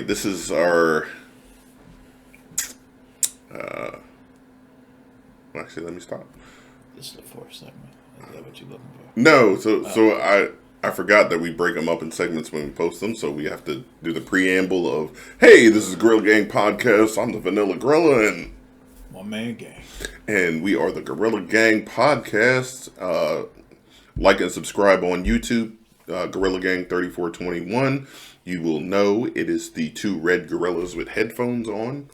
this is our. Actually, let me stop. This is the fourth segment. Is that what you're looking for? No, so I forgot that we break them up in segments when we post them, so we have to do the preamble of, hey, this is Gorilla Gang Podcast. I'm the Vanilla Gorilla, and One Man Gang. And we are the Gorilla Gang Podcast. Like and subscribe on YouTube, Gorilla Gang 3421. You will know it is the two red gorillas with headphones on.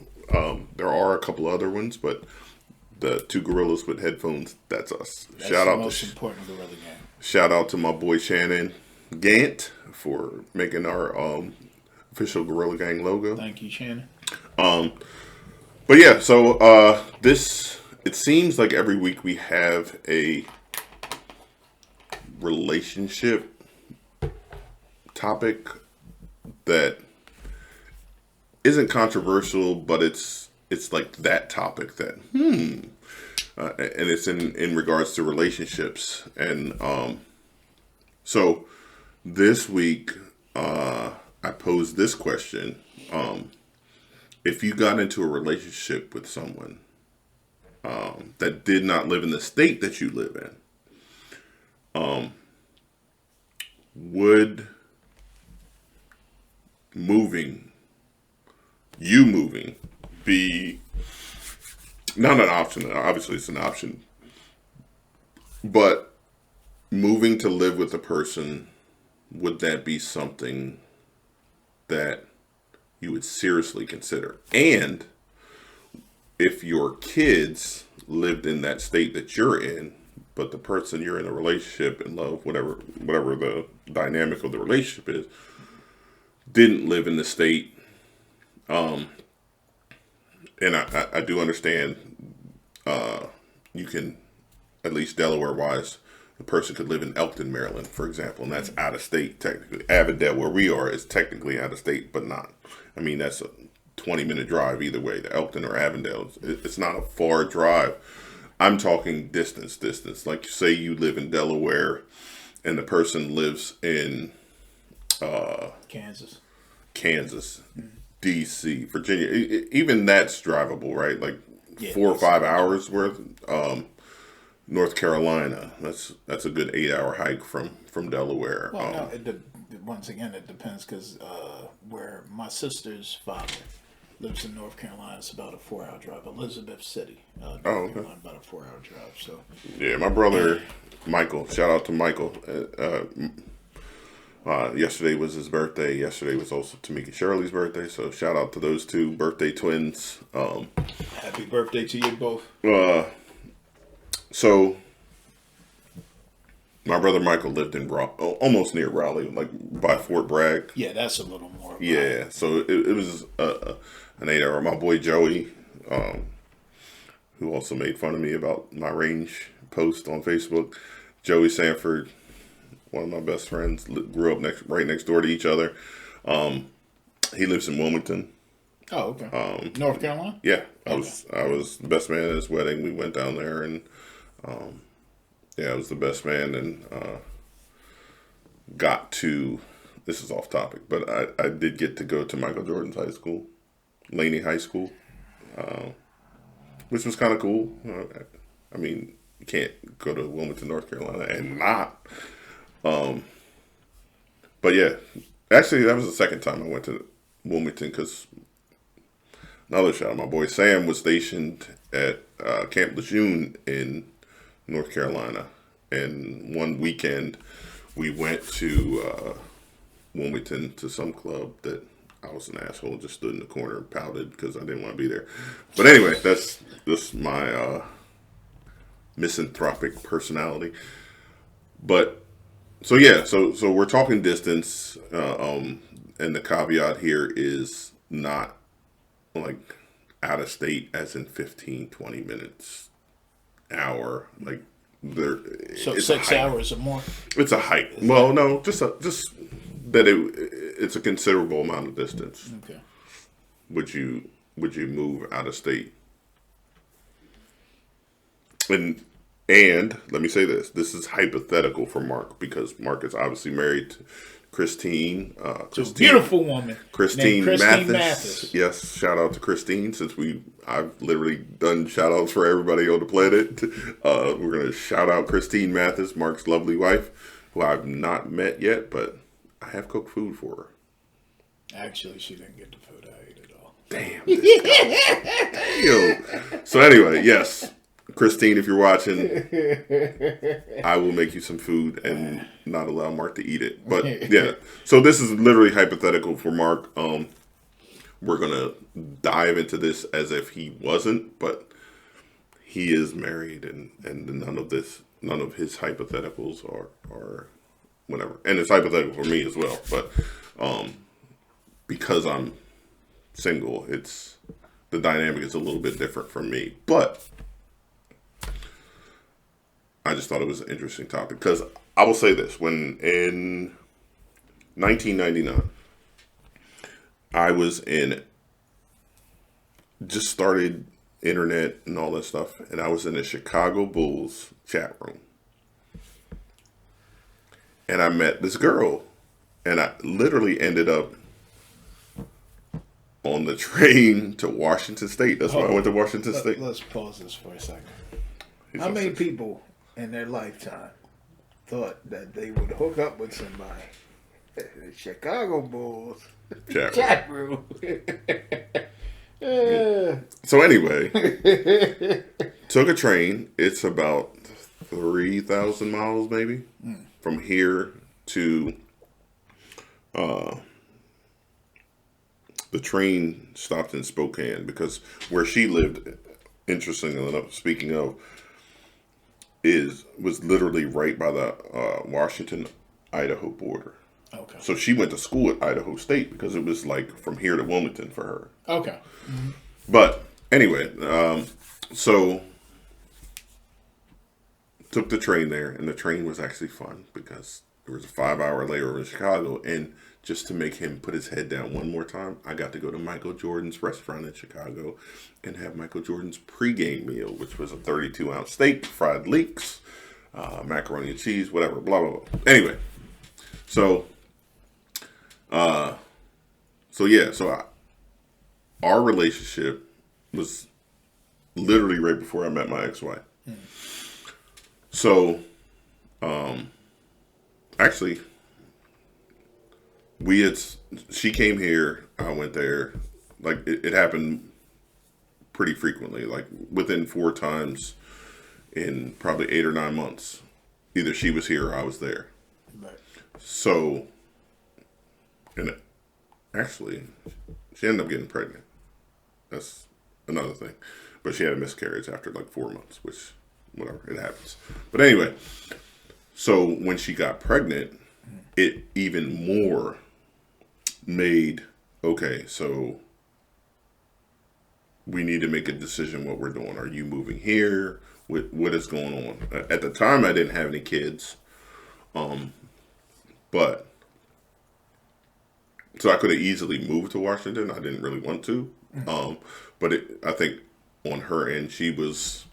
There are a couple other ones, but the two gorillas with headphones, that's us. That's the most important Gorilla Gang. Shout out to my boy Shannon Gant for making our official Gorilla Gang logo. Thank you, Shannon. But yeah, so it seems like every week we have a relationship topic that isn't controversial, but it's like that topic that and it's in regards to relationships. And so this week I posed this question: if you got into a relationship with someone that did not live in the state that you live in, would moving be not an option? Obviously it's an option, but moving to live with a person, would that be something that you would seriously consider? And if your kids lived in that state that you're in, but the person you're in a relationship, in love, whatever the dynamic of the relationship is, didn't live in the state, and I do understand, you can, at least Delaware-wise, the person could live in Elkton, Maryland, for example, and that's out of state technically. Avondale, where we are, is technically out of state, but not. I mean, that's a 20-minute drive either way, to Elkton or Avondale. It's not a far drive. I'm talking distance. Like, say you live in Delaware, and the person lives in Kansas, D.C., Virginia. Even that's drivable, right? Like 4 or 5 hours worth. North Carolina, that's a good 8-hour hike from Delaware. Well, no, once again, it depends, because where my sister's father lives in North Carolina, it's about a 4-hour drive. Elizabeth City, North Carolina, about a 4-hour drive. So yeah, my brother Michael. Shout out to Michael. Yesterday was his birthday. Yesterday was also Tamika Shirley's birthday. So shout out to those two birthday twins. Happy birthday to you both. So my brother Michael lived in almost near Raleigh, like by Fort Bragg. Yeah, that's a little more. Yeah, so it was an 8-hour. My boy Joey, who also made fun of me about my range post on Facebook. Joey Sanford, one of my best friends, grew up right next door to each other. He lives in Wilmington. Oh, okay. North Carolina? Yeah, I was the best man at his wedding. We went down there, and I was the best man, and got to. This is off topic, but I did get to go to Michael Jordan's high school, Laney High School, which was kind of cool. I mean, you can't go to Wilmington, North Carolina, and not. But yeah, actually, that was the second time I went to Wilmington, because another shout out, my boy Sam was stationed at Camp Lejeune in North Carolina, and one weekend we went to Wilmington to some club that I was an asshole, just stood in the corner and pouted because I didn't want to be there. But anyway, that's my misanthropic personality. But so yeah, so we're talking distance, and the caveat here is not like out of state as in 15, 20 minutes, hour, like there. So 6 hours or more. It's a hike. Well, no, just that it's a considerable amount of distance. Okay. Would you move out of state? And let me say this is hypothetical for Mark, because Mark is obviously married Christine. It's a beautiful woman. Christine named Mathis. Yes, shout out to Christine, since I've literally done shout outs for everybody on the planet. We're going to shout out Christine Mathis, Mark's lovely wife, who I've not met yet, but I have cooked food for her. Actually, she didn't get the food. I ate it all. Damn. Yo. So anyway, yes. Christine, if you're watching, I will make you some food and not allow Mark to eat it. But yeah, so this is literally hypothetical for Mark. We're gonna dive into this as if he wasn't, but he is married, and none of his hypotheticals are whatever. And it's hypothetical for me as well. But because I'm single, the dynamic is a little bit different from me. But I just thought it was an interesting topic, because I will say this: when in 1999, I was just started internet and all that stuff, and I was in the Chicago Bulls chat room, and I met this girl, and I literally ended up on the train to Washington State. That's why I went to Washington State. Let's pause this for a second. How many people in their lifetime thought that they would hook up with somebody at the Chicago Bulls chat room? So anyway, took a train. It's about 3,000 miles maybe from here to the train stopped in Spokane, because where she lived, interestingly enough, speaking of, was literally right by the Washington-Idaho border. Okay. So she went to school at Idaho State, because it was like from here to Wilmington for her. Okay. Mm-hmm. But anyway, so took the train there, and the train was actually fun, because there was a 5-hour layover in Chicago, and just to make him put his head down one more time, I got to go to Michael Jordan's restaurant in Chicago and have Michael Jordan's pregame meal, which was a 32-ounce steak, fried leeks, macaroni and cheese, whatever, blah, blah, blah. Anyway, so our relationship was literally right before I met my ex-wife. So, actually, she came here, I went there. Like, it happened pretty frequently, like within 4 times in probably 8 or 9 months. Either she was here or I was there. Right. So, and actually, she ended up getting pregnant. That's another thing. But she had a miscarriage after like 4 months, which, whatever, it happens. But anyway, so when she got pregnant, it even more made, okay, so we need to make a decision what we're doing. Are you moving here? What is going on? At the time, I didn't have any kids. But so I could have easily moved to Washington. I didn't really want to. But I think on her end, she was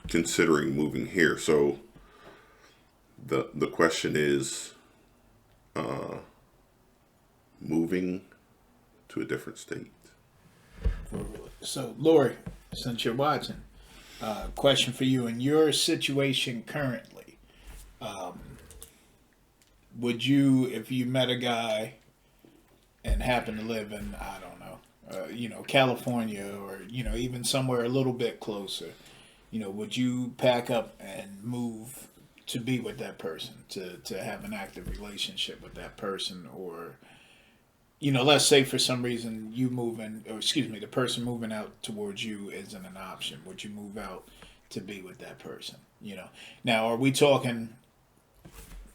considering moving here. So the question is, moving to a different state. So, Lori, since you're watching, question for you: in your situation currently, would you, if you met a guy and happened to live in, I don't know, California, or even somewhere a little bit closer, would you pack up and move to be with that person, to have an active relationship with that person? Or let's say for some reason the person moving out towards you isn't an option. Would you move out to be with that person? Now, are we talking,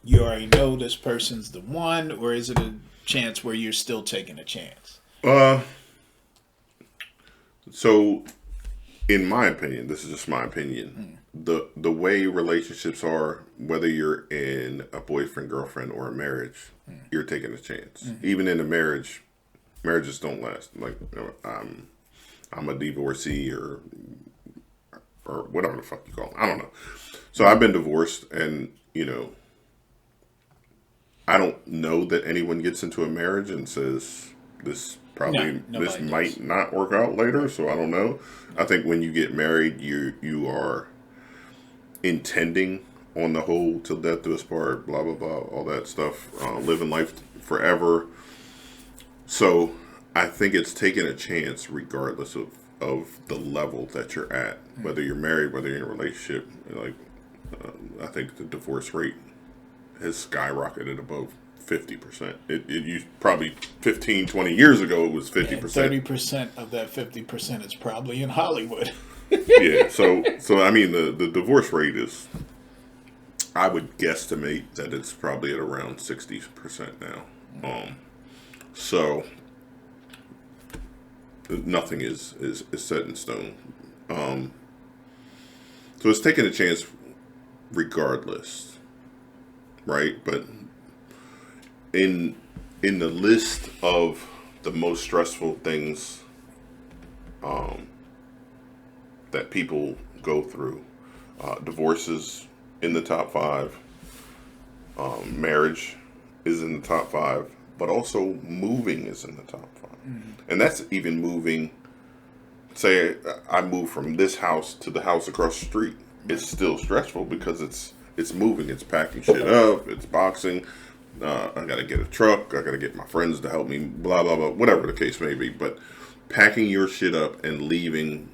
you already know this person's the one, or is it a chance where you're still taking a chance? So in my opinion, this is just my opinion, the way relationships are, whether you're in a boyfriend, girlfriend, or a marriage, you're taking a chance. Even in a marriage, marriages don't last. Like, I'm a divorcee or whatever the fuck you call it. I don't know. So I've been divorced, and I don't know that anyone gets into a marriage and says this this might does. not work out later. Right. So I don't know. I think when you get married, you are intending on the whole till death do us part, blah blah blah, all that stuff, living life forever. So I think it's taking a chance regardless of the level that you're at, whether you're married, whether you're in a relationship. Like I think the divorce rate has skyrocketed above 50%. It used probably 15, 20 years ago it was 50%. 30% of that 50% is probably in Hollywood. Yeah, so I mean the divorce rate is, I would guesstimate that it's probably at around 60% now. So nothing is set in stone. So it's taking a chance regardless, right? But in the list of the most stressful things that people go through, divorce is in the top 5. Marriage is in the top 5, but also moving is in the top 5. And that's even moving. Say I move from this house to the house across the street. It's still stressful because it's moving. It's packing shit up. It's boxing. I got to get a truck. I got to get my friends to help me. Blah blah blah. Whatever the case may be. But packing your shit up and leaving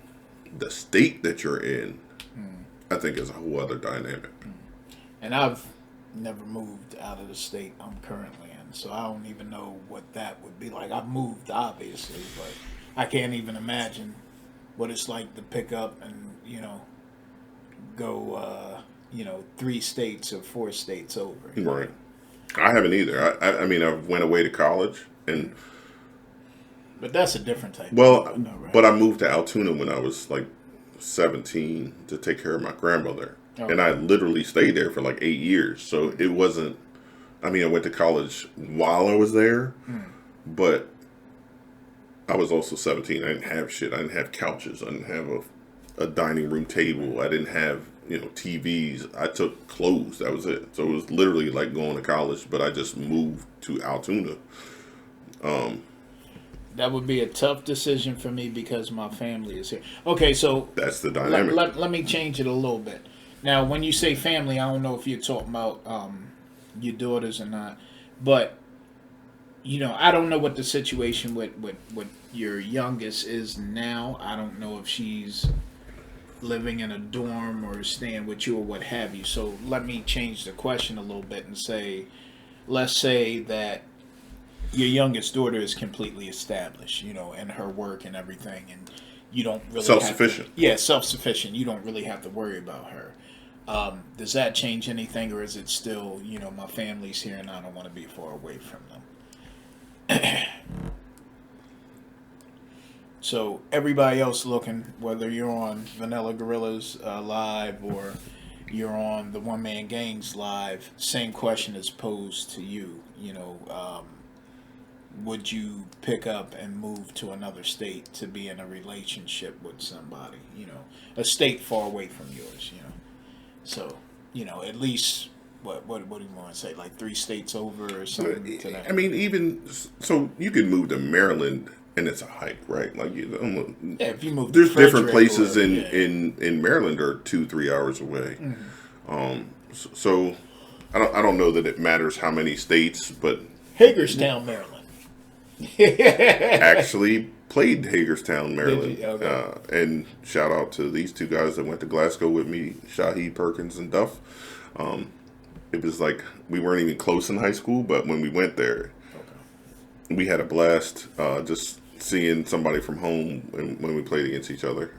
the state that you're in, I think is a whole other dynamic. And I've never moved out of the state I'm currently in, so I don't even know what that would be like. I've moved, obviously, but I can't even imagine what it's like to pick up and, go, 3 states or 4 states over. Right. I haven't either. I mean, I went away to college, but that's a different type. well, of right? but I moved to Altoona when I was like 17 to take care of my grandmother. Okay. And I literally stayed there for like 8 years. So it wasn't, I mean, I went to college while I was there, but I was also 17. I didn't have shit. I didn't have couches. I didn't have a dining room table. I didn't have, TVs. I took clothes. That was it. So it was literally like going to college, but I just moved to Altoona. That would be a tough decision for me because my family is here. Okay, so That's the dynamic. let me change it a little bit. Now, when you say family, I don't know if you're talking about your daughters or not, but I don't know what the situation with your youngest is now. I don't know if she's living in a dorm or staying with you or what have you. So let me change the question a little bit and say, let's say that your youngest daughter is completely established, in her work and everything, and you don't really Self-sufficient. Self-sufficient. You don't really have to worry about her. Does that change anything, or is it still, my family's here and I don't want to be far away from them? So everybody else looking, whether you're on Vanilla Gorillas live or you're on the One Man Gangs live, same question is posed to you. Would you pick up and move to another state to be in a relationship with somebody? A state far away from yours. So at least what do you want to say? Like 3 states over or something to that? I mean, even so, you can move to Maryland and it's a hike, right? Like If you move, there's different places or, in Maryland are 2-3 hours away. So I don't know that it matters how many states, but Hagerstown, Maryland. actually played Hagerstown, Maryland. Okay. And shout out to these 2 guys that went to Glasgow with me, Shaheed Perkins and Duff. It was like we weren't even close in high school, but when we went there, we had a blast just seeing somebody from home when we played against each other.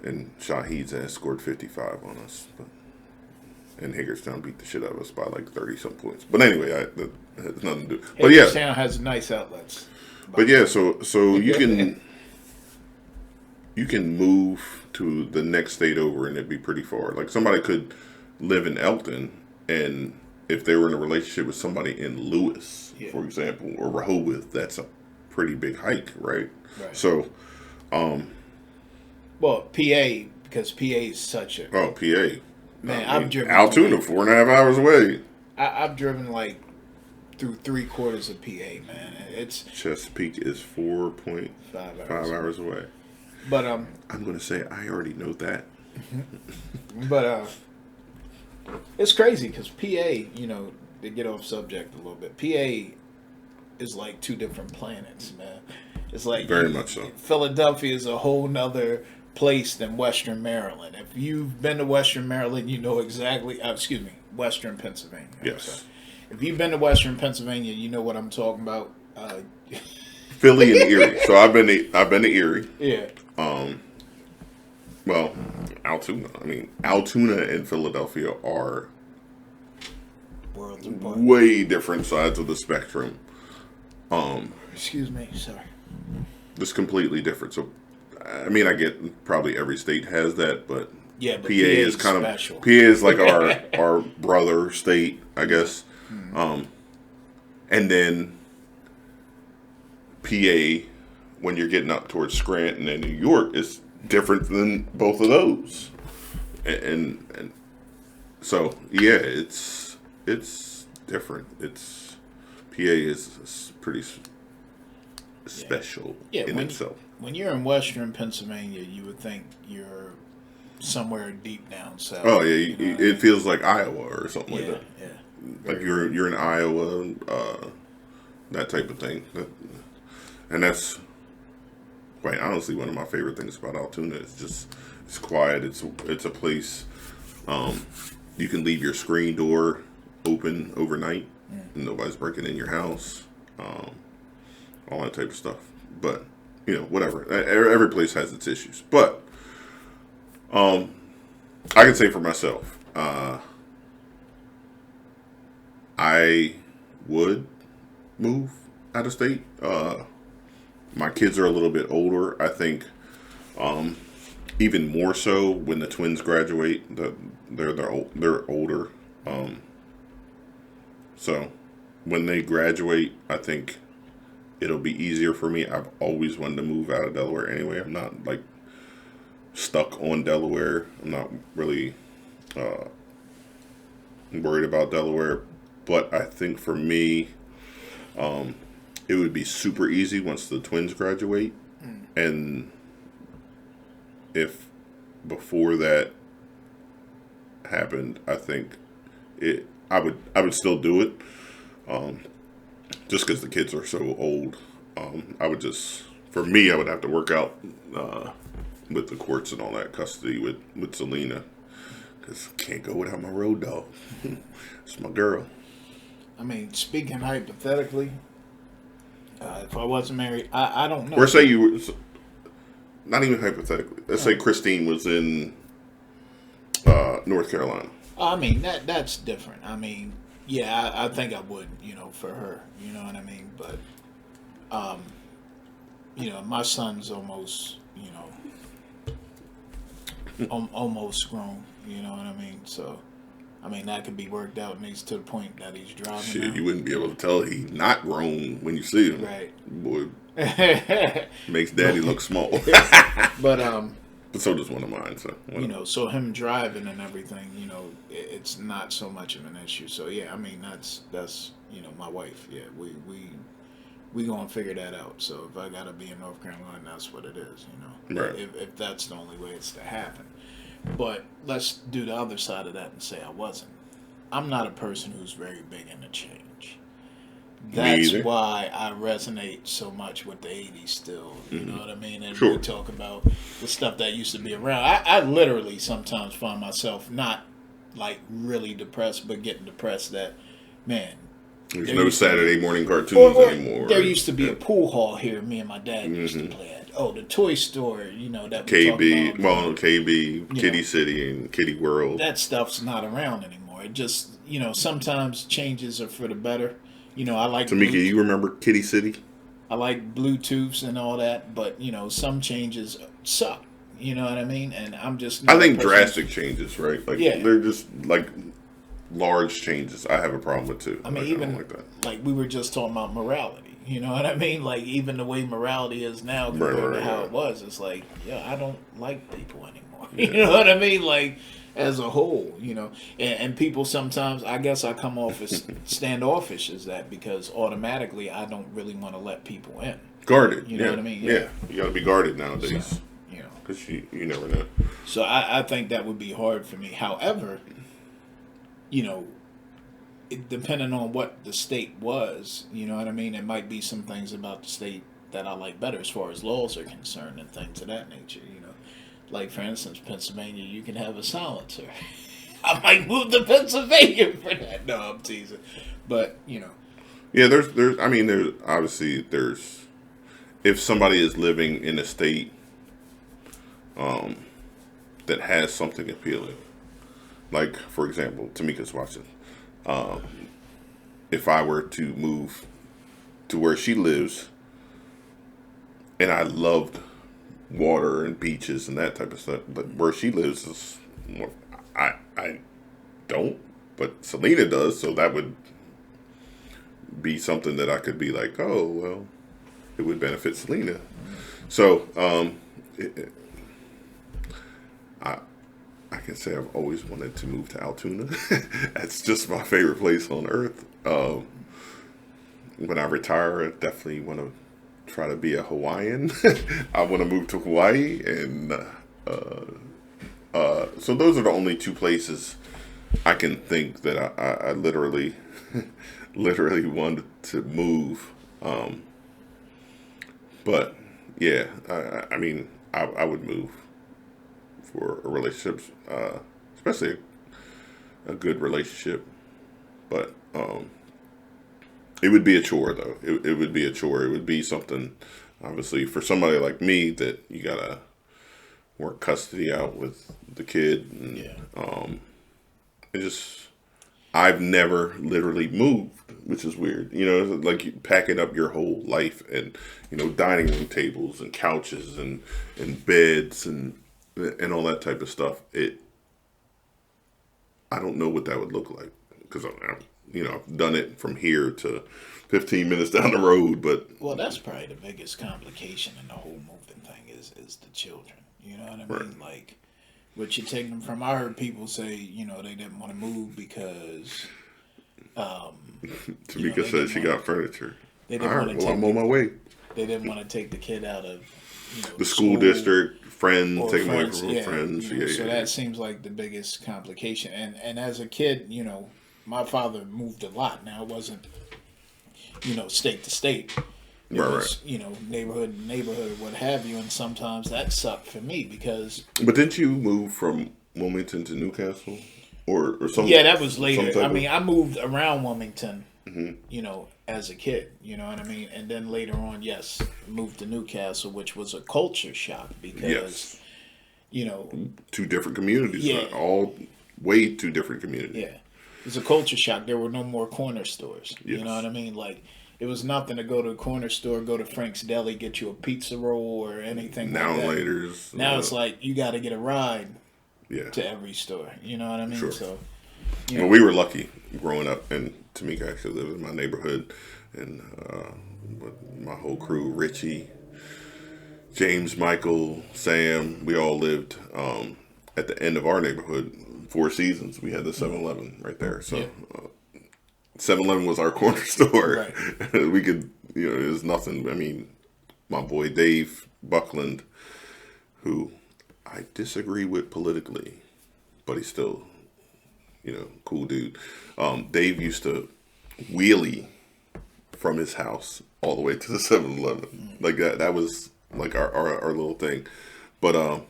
And Shaheed's ass scored 55 on us. And Hagerstown beat the shit out of us by like 30-some points. But anyway, that has nothing to do. But yeah, Hagerstown has nice outlets. But yeah, so you can move to the next state over and it'd be pretty far. Like somebody could live in Elton, and if they were in a relationship with somebody in Lewis, for example, or Rehoboth, that's a pretty big hike, right? So, well, PA, because PA is such a PA. man. I've driven Altoona, 4.5 hours away. I've driven like through 3/4 of PA, man. It's Chesapeake is 4.5 hours away. But I'm gonna say I already know that. but it's crazy because PA, to get off subject a little bit, PA is like two different planets, man. It's like Very much so. Philadelphia is a whole nother place than Western Maryland. If you've been to Western Maryland, you know exactly. Western Pennsylvania. Yes. If you've been to Western Pennsylvania, you know what I'm talking about. Philly and Erie. So I've been to Erie. Yeah. Well, Altoona. I mean, Altoona and Philadelphia are Worlds apart. way different sides of the spectrum. Excuse me, sorry. Just completely different. So, I mean, I get probably every state has that, but Yeah, but PA is kind special. of PA is like our brother state, I guess. And then PA, when you're getting up towards Scranton and New York, is different than both of those. And so yeah, it's different. It's PA is pretty special in itself. When you're in Western Pennsylvania, you would think you're somewhere deep down south. Oh yeah, it feels like Iowa or something like that. Yeah. Like you're in Iowa, that type of thing. And that's quite honestly one of my favorite things about Altoona. It's quiet. It's a place you can leave your screen door open overnight and nobody's breaking in your house. All that type of stuff. But whatever. Every place has its issues. But I can say for myself, I would move out of state. My kids are a little bit older. I think even more so when the twins graduate. They're older. So when they graduate, I think it'll be easier for me. I've always wanted to move out of Delaware anyway. I'm not like stuck on Delaware. I'm not really worried about Delaware. But I think for me, it would be super easy once the twins graduate. And if before that happened, I think I would still do it. Just because the kids are so old. I would have to work out with the courts and all that custody with Selena. Because can't go without my road dog. It's my girl. I mean, speaking hypothetically, if I wasn't married, I don't know. Or say you were, not even hypothetically. Let's say Christine was in North Carolina. I mean, that's different. I mean, yeah, I think I would, for her. You know what I mean? But, my son's almost, almost grown. You know what I mean? So, I mean, that could be worked out, and he's to the point that he's driving. Shit, now. you wouldn't be able to tell he's not grown when you see him. Right. Boy, makes daddy look small. But, But so does one of mine. So so him driving and everything, it's not so much of an issue. So yeah, I mean that's my wife. Yeah, we gonna figure that out. So if I gotta be in North Carolina, that's what it is. Right. If that's the only way it's to happen. But let's do the other side of that and say I wasn't. I'm not a person who's very big into change. That's why I resonate so much with the 80s still. You know what I mean? And we talk about the stuff that used to be around. I literally sometimes find myself not like really depressed, but getting depressed that, man. There's no Saturday morning cartoons anymore. There used to be a pool hall here me and my dad used to play at. Oh, the toy store, that we KB, about. KB, Kitty City and Kitty World. That stuff's not around anymore. It just, sometimes changes are for the better. I like Tamika, you remember Kitty City? I like Bluetooths and all that, but some changes suck. You know what I mean? And I'm just. I think drastic changes, right? Like yeah. They're just like large changes. I have a problem with too. I mean, even like we were just talking about morality. You know what I mean? Like even the way morality is now compared to how it was, it's like, I don't like people anymore. You know what I mean? Like as a whole, and people sometimes, I guess I come off as standoffish as that because automatically I don't really want to let people in. Guarded. You know what I mean? Yeah. You got to be guarded nowadays. So, because you never know. So I think that would be hard for me. However, depending on what the state was, you know what I mean? There might be some things about the state that I like better as far as laws are concerned and things of that nature, Like, for instance, Pennsylvania, you can have a silencer. I might move to Pennsylvania for that. No, I'm teasing. But, Yeah, there's obviously, if somebody is living in a state that has something appealing, like, for example, Tamika's watching. If I were to move to where she lives, and I loved water and beaches and that type of stuff, but where she lives is more, I don't, but Selena does, so that would be something that I could be like, oh well, it would benefit Selena. So I can say I've always wanted to move to Altoona. That's just my favorite place on earth. When I retire, I definitely want to try to be a Hawaiian. I want to move to Hawaii, and so those are the only two places I can think that I literally wanted to move. But yeah, I would move for a relationship, especially a good relationship. But it would be a chore, though. It would be a chore. It would be something, obviously, for somebody like me that you gotta work custody out with the kid. And, I've never literally moved, which is weird. Like you packing up your whole life and, dining room tables and couches and beds and all that type of stuff. I don't know what that would look like because I've done it from here to 15 minutes down the road, but well, that's probably the biggest complication in the whole moving thing is the children. You know what I mean? Right. Like, what you take them from. I heard people say, they didn't want to move because. Tamika said she got furniture. They didn't want to I'm on my way. They didn't want to take the kid out of the school district, friends, taking away from yeah, friends. So that seems like the biggest complication. And as a kid, my father moved a lot. Now it wasn't, state to state. It was, neighborhood to neighborhood, what have you. And sometimes that sucked for me because. But didn't you move from Wilmington to Newcastle, or something? Yeah, that was later. I moved around Wilmington. Mm-hmm. As a kid, you know what I mean? And then later on, yes, moved to Newcastle, which was a culture shock because, two different communities, yeah, right? All way two different communities. Yeah. It was a culture shock. There were no more corner stores. Yes. You know what I mean? Like, it was nothing to go to a corner store, go to Frank's Deli, get you a pizza roll or anything now like that. Now it's like you got to get a ride to every store. You know what I mean? Sure. So, well, we were lucky growing up, and Tamika actually lived in my neighborhood, and my whole crew, Richie, James, Michael, Sam, we all lived at the end of our neighborhood, Four Seasons. We had the 7-Eleven right there. So 7-Eleven was our corner store. Right. We could, there's nothing. I mean, my boy Dave Buckland, who I disagree with politically, but he's still, cool dude. Dave used to wheelie from his house all the way to the 7-Eleven. Like that was like our little thing. But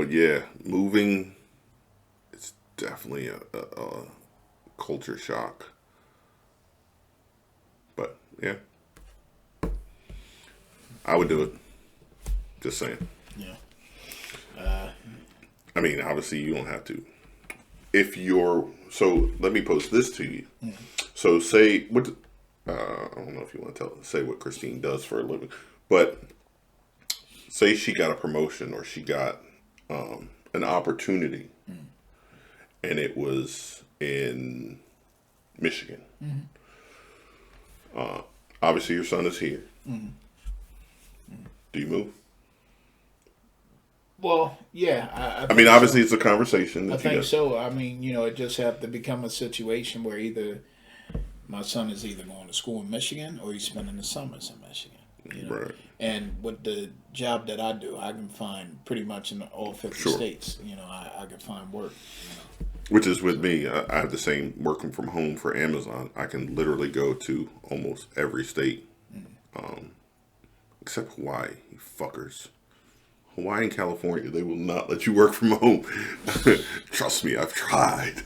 yeah, moving, it's definitely a culture shock. But yeah, I would do it. Just saying. Yeah. I mean, obviously you don't have to. So let me pose this to you. Mm-hmm. So say what, I don't know if you want to say what Christine does for a living, but say she got a promotion or she got an opportunity, and it was in Michigan. Mm-hmm. Obviously your son is here. Mm-hmm. Do you move? Well, yeah. I mean, think obviously, so. it's a conversation. I That you think got. so. I mean, it just have to become a situation where either my son is either going to school in Michigan or he's spending the summers in Michigan. Right. And with the job that I do, I can find pretty much in all 50 Sure. states. I can find work. Which is with me. I have the same working from home for Amazon. I can literally go to almost every state, except Hawaii. You fuckers. Hawaii and California, they will not let you work from home. Trust me, I've tried.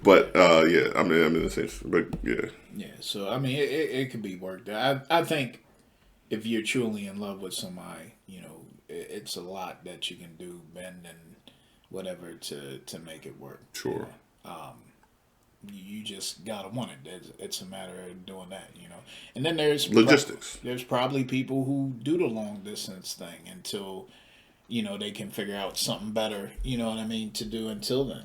But yeah, I'm in the same. But yeah, Yeah. So I mean, it could be worked. I think if you're truly in love with somebody, it's a lot that you can do, bend and whatever to make it work. sure. You just gotta want it. It's a matter of doing that. And then there's Logistics. there's probably people who do the long distance thing until they can figure out something better. You know what I mean to do until then.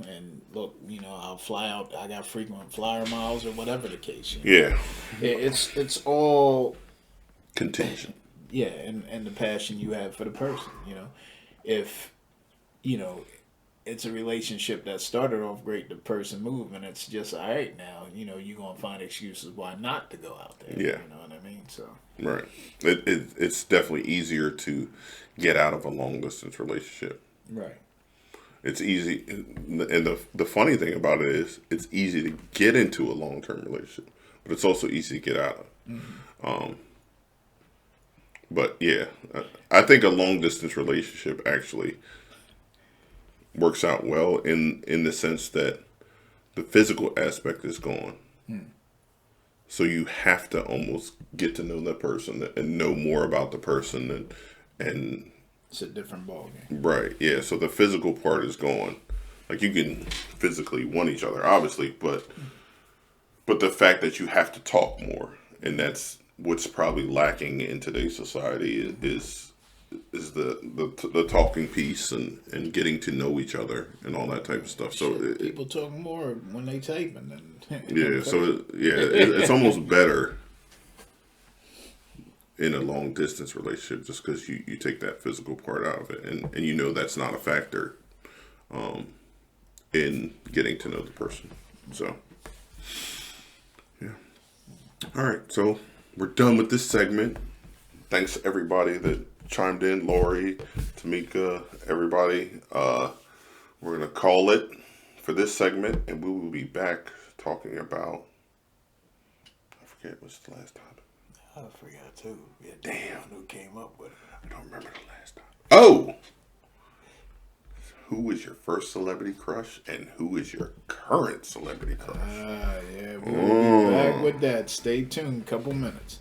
And look, I'll fly out. I got frequent flyer miles or whatever the case. Yeah, It's all contingent. yeah, and the passion you have for the person. If it's a relationship that started off great, the person moved, and it's just all right now. You're gonna find excuses why not to go out there. Yeah. You know what I mean? So Right. It's definitely easier to get out of a long distance relationship. right, It's easy, and the funny thing about it is, it's easy to get into a long term relationship, but it's also easy to get out of. But yeah, I think a long distance relationship actually works out well in the sense that the physical aspect is gone. So you have to almost get to know that person and know more about the person and it's a different ballgame. right, yeah. So the physical part is gone. Like you can physically want each other, obviously, but the fact that you have to talk more, and that's what's probably lacking in today's society is the talking piece and getting to know each other and all that type of stuff. So People talk more when they typing than yeah, so it's almost better in a long distance relationship just because you take that physical part out of it and that's not a factor in getting to know the person. So yeah. All right, so we're done with this segment. Thanks to everybody that chimed in, Lori, Tamika, everybody. We're gonna call it for this segment, and we will be back talking about. I forget what's the last time. I forgot too. Yeah, damn, who came up with it? I don't remember the last time. Oh, who was your first celebrity crush, and who is your current celebrity crush? Yeah, we'll be back with that. Stay tuned. Couple minutes.